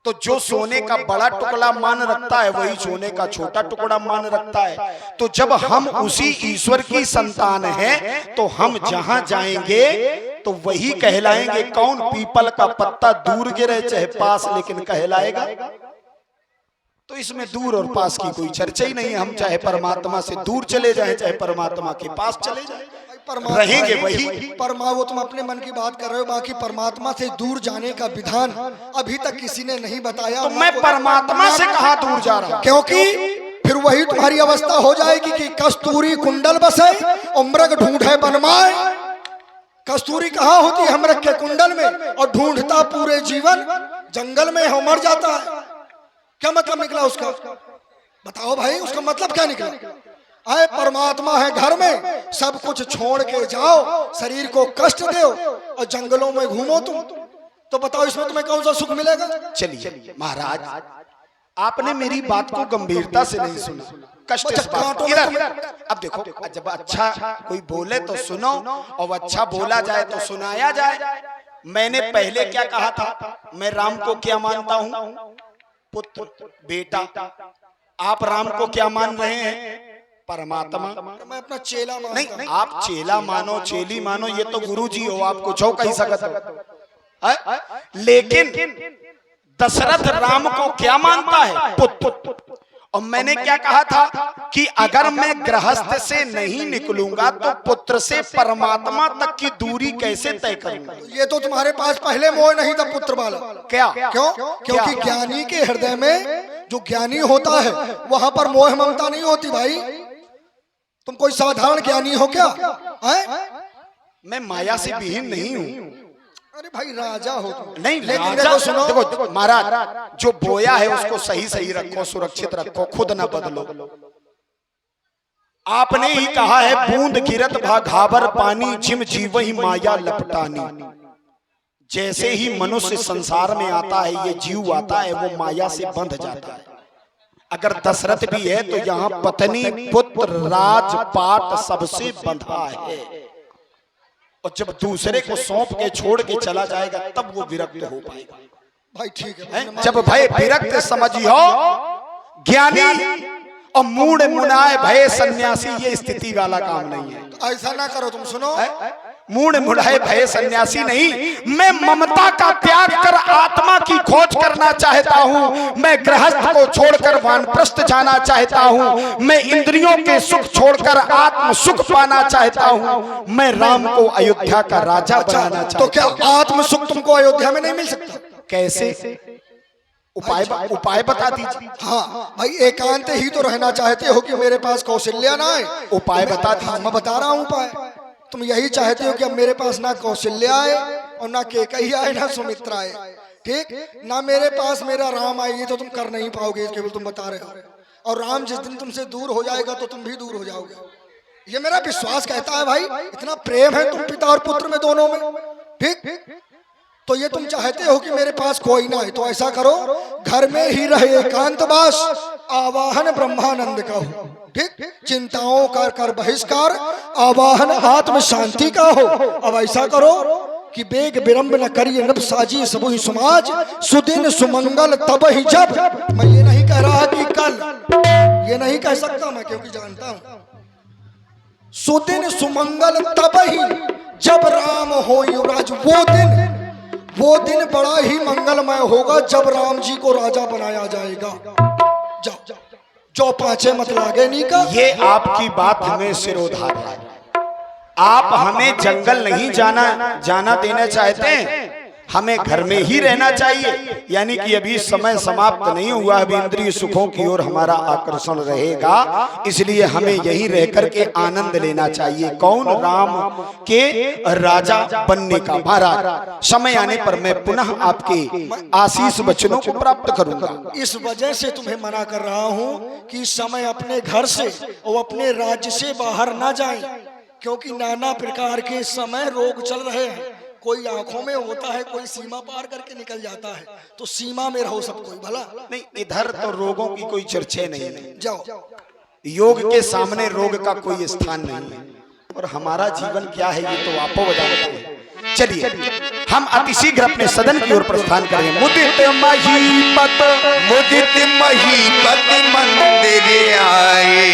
[SPEAKER 1] तो जो सोने का बड़ा टुकड़ा मान रखता है वही सोने का छोटा टुकड़ा मान रखता है। तो जब हम उसी ईश्वर की संतान हैं तो हम जहां जाएंगे तो वही कहलाएंगे। कौन? पीपल का पत्ता दूर गिरे चाहे पास, लेकिन कहलाएगा। तो इसमें दूर और पास की कोई चर्चा ही नहीं है। हम चाहे परमात्मा से दूर चले जाएं चाहे परमात्मा के पास चले जाएं, रहेंगे वही।
[SPEAKER 3] वो तुम अपने मन की बात कर रहे हो, बाकी परमात्मा से दूर जाने का विधान अभी तक किसी ने नहीं बताया।
[SPEAKER 1] तो मैं परमात्मा से कहां दूर जा रहा हूं?
[SPEAKER 3] क्योंकि फिर वही तुम्हारी अवस्था हो जाएगी कि कस्तूरी कुंडल बसे और मृग ढूंढे बनमाए। कस्तूरी कहाँ होती है? मृग के कुंडल में, और ढूंढता पूरे जीवन जंगल में हो, मर जाता है। क्या मतलब निकला उसका? बताओ भाई, उसका मतलब क्या निकला? आए परमात्मा है घर में, सब कुछ छोड़ के जाओ, शरीर को कष्ट दो और जंगलों में घूमो तुम, तो बताओ इसमें तुम्हें कौन सा सुख मिलेगा?
[SPEAKER 1] चलिए महाराज, आपने मेरी बात को गंभीरता से नहीं सुना। कष्ट इस बात को। इधर अब देखो, जब अच्छा कोई बोले तो सुनो, और अच्छा बोला जाए तो सुनाया जाए। मैंने पहले क्या कहा था? मैं राम को क्या मानता हूं? पुत्र, बेटा। आप राम को क्या मान रहे हैं? परमात्मा।
[SPEAKER 3] मैं अपना चेला मानता
[SPEAKER 1] नहीं,
[SPEAKER 3] हूं।
[SPEAKER 1] आप चेला मानो चेली मानो, ये तो गुरु जी हो, आप कुछ हो कही सकते हो। लेकिन दशरथ राम को क्या मानता है? पुत्र। और मैंने क्या कहा था कि अगर मैं गृहस्थ से नहीं निकलूंगा तो पुत्र से परमात्मा तक की दूरी कैसे तय करूंगा?
[SPEAKER 3] ये तो तुम्हारे पास पहले मोह नहीं था पुत्र वाला।
[SPEAKER 1] क्या?
[SPEAKER 3] क्यों? क्योंकि ज्ञानी के हृदय में जो ज्ञानी होता है वहां पर मोह ममता नहीं होती भाई। तुम कोई साधारण ज्ञानी हो क्या? हैं?
[SPEAKER 1] मैं माया से विहीन नहीं हूँ।
[SPEAKER 3] अरे भाई राजा हो तुम।
[SPEAKER 1] नहीं,
[SPEAKER 3] लेकिन
[SPEAKER 1] राजा
[SPEAKER 3] देखो सुनो,
[SPEAKER 1] देखो महाराज, जो बोया है उसको सही सही रखो, सुरक्षित रखो, खुद ना बदलो। आपने ही कहा है बूंद गिरत घाबर पानी, जिम जीवहि माया लपटानी। जैसे ही मनुष्य संसार में आता है, ये जीव आता है, वो माया से बंध जाता है। अगर दशरथ भी है तो यहाँ पत्नी पुत्र राजपाट सबसे बंधा है, और जब दूसरे को सौंप के छोड़ के चला जाएगा तब वो विरक्त हो पाएगा।
[SPEAKER 3] भाई ठीक है,
[SPEAKER 1] जब भय विरक्त समझियो ज्ञानी और मूढ़ मुनाए भय सन्यासी, ये स्थिति वाला काम नहीं है।
[SPEAKER 3] तो ऐसा ना करो, तुम सुनो,
[SPEAKER 1] मूढ़ मुढ़ाए भय सन्यासी नहीं, मैं ममता का त्याग कर आत्मा की खोज करना चाहता हूँ। मैं गृहस्थ को छोड़कर वानप्रस्थ जाना चाहता हूँ। मैं इंद्रियों के सुख छोड़कर आत्म सुख पाना चाहता हूँ। मैं राम को अयोध्या का राजा बनाना चाहता हूँ।
[SPEAKER 3] तो क्या आत्म सुख तुमको अयोध्या में नहीं मिल सकता?
[SPEAKER 1] कैसे? उपाय बता दीजिए।
[SPEAKER 3] हाँ भाई, एकांत ही तो रहना चाहते हो कि मेरे पास कौशल्या ना आए।
[SPEAKER 1] उपाय बता दीजिए।
[SPEAKER 3] मैं बता रहा हूँ उपाय। तुम यही चाहते हो कि अब मेरे पास ना कौशल्या आए और ना केकई आए ना सुमित्रा आए, ठीक? ना मेरे पास मेरा राम आए, ये तो तुम कर नहीं पाओगे, केवल तुम बता रहे हो। और राम जिस दिन तुमसे दूर हो जाएगा तो तुम भी दूर हो जाओगे, ये मेरा विश्वास कहता है। भाई इतना प्रेम है तुम पिता और पुत्र में, दोनों में, ठीक? तो ये तुम चाहते हो कि मेरे पास कोई ना है, तो ऐसा करो, घर में ही रहे एकांतवास, आवाहन ब्रह्मानंद का हो, ठीक? चिंताओं का कर बहिष्कार, आवाहन आत्म शांति का हो। अब ऐसा करो कि बेग विरंब न करिए नभ साजी सबु ही समाज, सुदिन सुमंगल तब ही जब। मैं ये नहीं कह रहा कि कल, ये नहीं कह सकता मैं, क्योंकि जानता हूं सुदिन सुमंगल तब ही जब राम हो युवराज। वो दिन बड़ा ही मंगलमय होगा जब राम जी को राजा बनाया जाएगा। जाओ, जो पांचे मत लागे नी का।
[SPEAKER 1] ये आपकी बात हमें सिरोधार है। आप हमें जंगल नहीं जाना देना चाहते हैं, हमें घर में ही रहना चाहिए। यानी कि अभी समय समाप्त नहीं हुआ, अभी इंद्रिय सुखों की ओर हमारा आकर्षण रहेगा, इसलिए हमें यही रह करके आनंद लेना चाहिए। कौन? राम के राजा बनने का। महाराज समय आने पर मैं पुनः आपके आशीष वचनों को प्राप्त करूंगा।
[SPEAKER 3] इस वजह से तुम्हें मना कर रहा हूँ कि समय अपने घर से और अपने राज्य से बाहर ना जाएं, क्योंकि नाना प्रकार के समय रोग चल रहे हैं। कोई आंखों में होता है, कोई सीमा पार करके निकल जाता है, तो सीमा में रहो सब कोई भला।
[SPEAKER 1] नहीं, इधर तो रोगों की कोई चर्चा नहीं है।
[SPEAKER 3] जाओ,
[SPEAKER 1] योग के सामने रोग का कोई स्थान नहीं है। और हमारा जीवन क्या है ये तो आपको बताते हैं। चलिए हम अतिशीघ्र अपने सदन की ओर प्रस्थान करें। मुदित महीपत
[SPEAKER 4] मंदिर आए,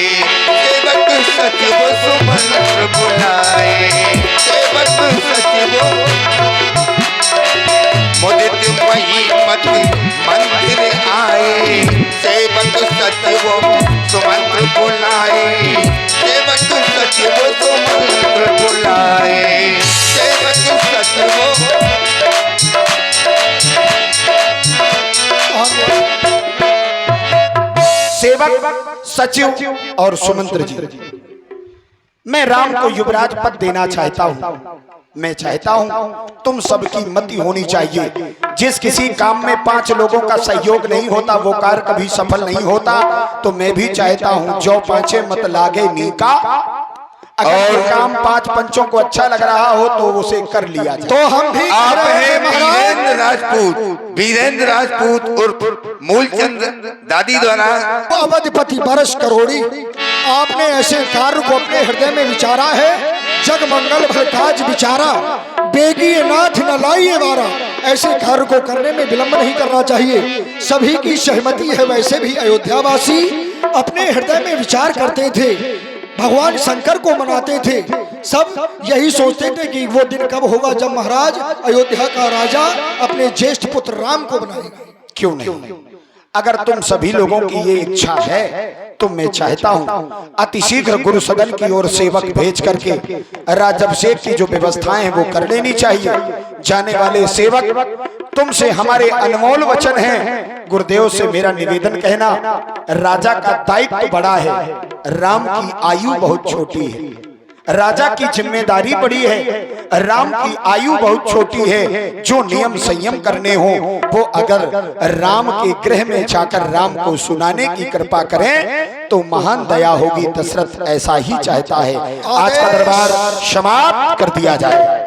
[SPEAKER 4] सेवक सचिव सुमंत्र बुलाए। सेवक सचिव मुदित महीपत मंदिर आए, सेवक सचिव सुमंत्र बुलाए। सेवक सचिव सुमंत्र बुलाए। सेवक सचिव
[SPEAKER 1] सेवक सचिव और सुमंत्र जी, मैं राम को युवराज पद देना चाहता हूँ। मैं चाहता हूँ तुम सबकी मति होनी चाहिए। जिस किसी काम में 5 लोगों का सहयोग नहीं होता वो कार्य कभी सफल नहीं होता। तो मैं भी चाहता हूँ जो पांचे मत लागे नीका। अगर काम 5 पंचों को अच्छा लग रहा हो तो उसे कर लिया जाए।
[SPEAKER 3] तो हम भी
[SPEAKER 4] आप हैं वीरेंद्र राजपूत उर्फ मूलचंद दादी द्वारा
[SPEAKER 3] अवधिपति बरस करोड़ी। आपने ऐसे कार्य को अपने हृदय में विचारा है, जग मंगल भल काज विचारा, बेगी नाथ न लाइए वारा। ऐसे कार्य को करने में विलंब नहीं करना चाहिए। सभी की सहमति है। वैसे भी अयोध्यावासी अपने हृदय में विचार करते थे, भगवान शंकर को मनाते थे, सब यही सोचते थे कि वो दिन कब होगा जब महाराज अयोध्या का राजा अपने ज्येष्ठ पुत्र राम को बनाएगा।
[SPEAKER 1] क्यों नहीं? अगर तुम सभी लोगों की ये इच्छा है तो मैं चाहता हूँ अतिशीघ्र गुरु सदन की ओर सेवक भेज करके राजअभिषेक की जो व्यवस्थाएं हैं वो कर लेनी चाहिए। जाने वाले सेवक तुमसे हमारे अनमोल वचन हैं। गुरुदेव से मेरा निवेदन कहना, राजा का दायित्व बड़ा है, राम की आयु बहुत छोटी है। राजा की जिम्मेदारी बड़ी है, राम की आयु बहुत छोटी है। जो नियम संयम करने हो वो अगर राम के गृह में जाकर राम को सुनाने की कृपा करें तो महान दया होगी। दशरथ ऐसा ही चाहता है। आज का दरबार समाप्त कर दिया जाए।